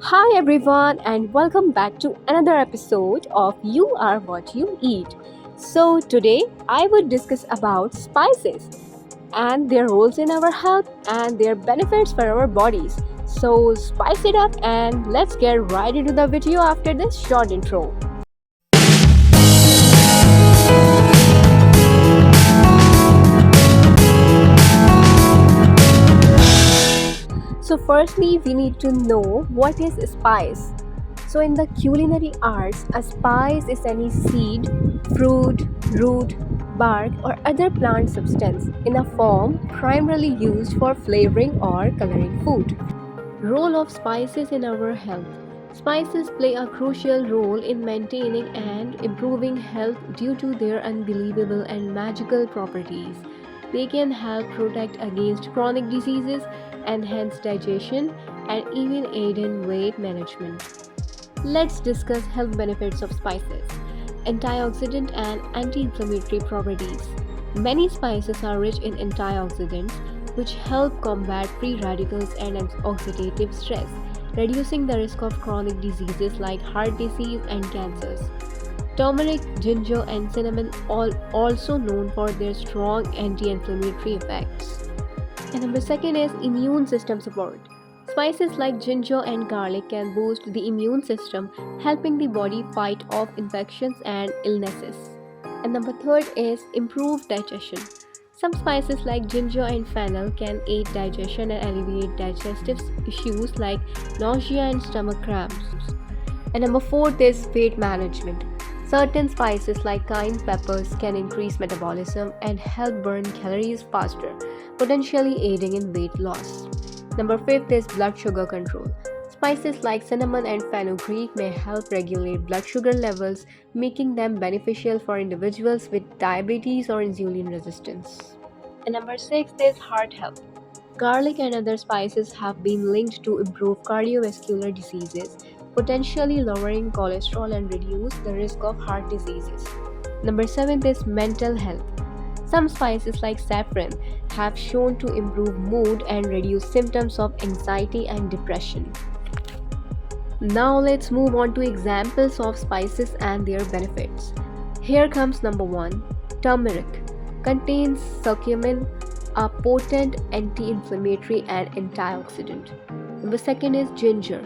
Hi everyone, and welcome back to another episode of You Are What You Eat. So today I would discuss about spices and their roles in our health and their benefits for our bodies. So spice it up and let's get right into the video after this short intro. So firstly we need to know what is spice. So, in the culinary arts, a spice is any seed, fruit, root, bark, or other plant substance in a form primarily used for flavoring or coloring food. Role of spices in our health. Spices play a crucial role in maintaining and improving health due to their unbelievable and magical properties. They can help protect against chronic diseases, enhance digestion, and even aid in weight management. Let's discuss health benefits of spices. Antioxidant and anti-inflammatory properties. Many spices are rich in antioxidants, which help combat free radicals and oxidative stress, reducing the risk of chronic diseases like heart disease and cancers. Turmeric, ginger, and cinnamon are also known for their strong anti-inflammatory effects. And number second is immune system support. Spices like ginger and garlic can boost the immune system, helping the body fight off infections and illnesses. And number third is improved digestion. Some spices like ginger and fennel can aid digestion and alleviate digestive issues like nausea and stomach cramps. And number fourth is weight management. Certain spices like cayenne peppers can increase metabolism and help burn calories faster, potentially aiding in weight loss. Number fifth is blood sugar control. Spices like cinnamon and fenugreek may help regulate blood sugar levels, making them beneficial for individuals with diabetes or insulin resistance. And number six is heart health. Garlic and other spices have been linked to improve cardiovascular diseases, potentially lowering cholesterol and reduce the risk of heart diseases. Number 7 is mental health. Some spices like saffron have shown to improve mood and reduce symptoms of anxiety and depression. Now let's move on to examples of spices and their benefits. Here comes number 1. Turmeric contains curcumin, a potent anti-inflammatory and antioxidant. Number 2 is ginger,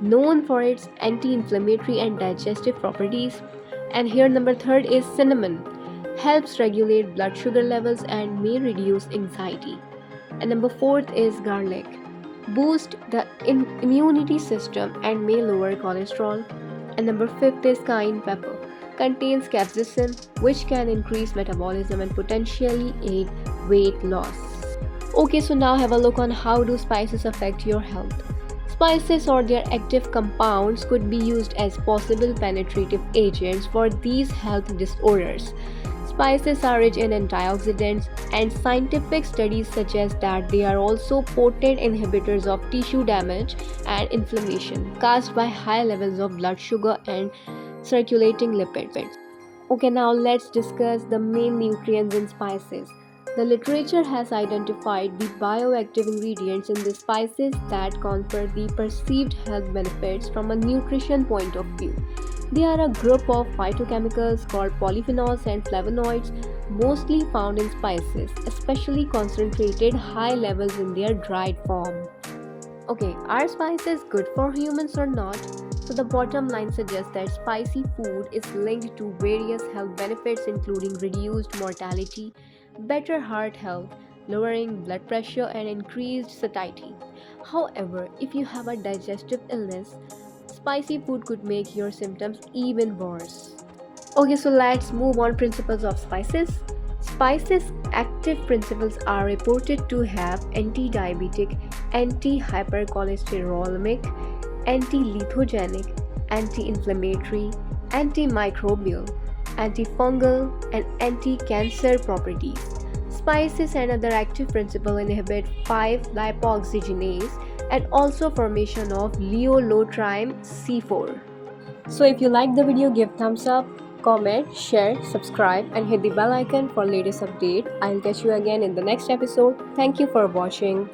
known for its anti-inflammatory and digestive properties. And here number 3 is cinnamon, helps regulate blood sugar levels and may reduce anxiety. And number 4 is garlic, boost the immunity system and may lower cholesterol. And number 5 is cayenne pepper, contains capsaicin, which can increase metabolism and potentially aid weight loss. Okay, so now have a look on how do spices affect your health. Spices or their active compounds could be used as possible penetrative agents for these health disorders. Spices are rich in antioxidants, and scientific studies suggest that they are also potent inhibitors of tissue damage and inflammation caused by high levels of blood sugar and circulating lipids. Okay, now let's discuss the main nutrients in spices. The literature has identified the bioactive ingredients in the spices that confer the perceived health benefits from a nutrition point of view. They are a group of phytochemicals called polyphenols and flavonoids, mostly found in spices, especially concentrated high levels in their dried form. Okay, are spices good for humans or not? So the bottom line suggests that spicy food is linked to various health benefits including reduced mortality, better heart health, lowering blood pressure and increased satiety. However, if you have a digestive illness, spicy food could make your symptoms even worse. Okay, so let's move on principles of spices. Spices active principles are reported to have anti-diabetic, anti-hypercholesterolemic, anti-lethogenic, anti-inflammatory, antimicrobial, antifungal, and anti-cancer properties. Spices and other active principles inhibit 5-lipoxygenase and also formation of leolotryme C4. So if you like the video, give thumbs up, comment, share, subscribe and hit the bell icon for latest update. I'll catch you again in the next episode. Thank you for watching.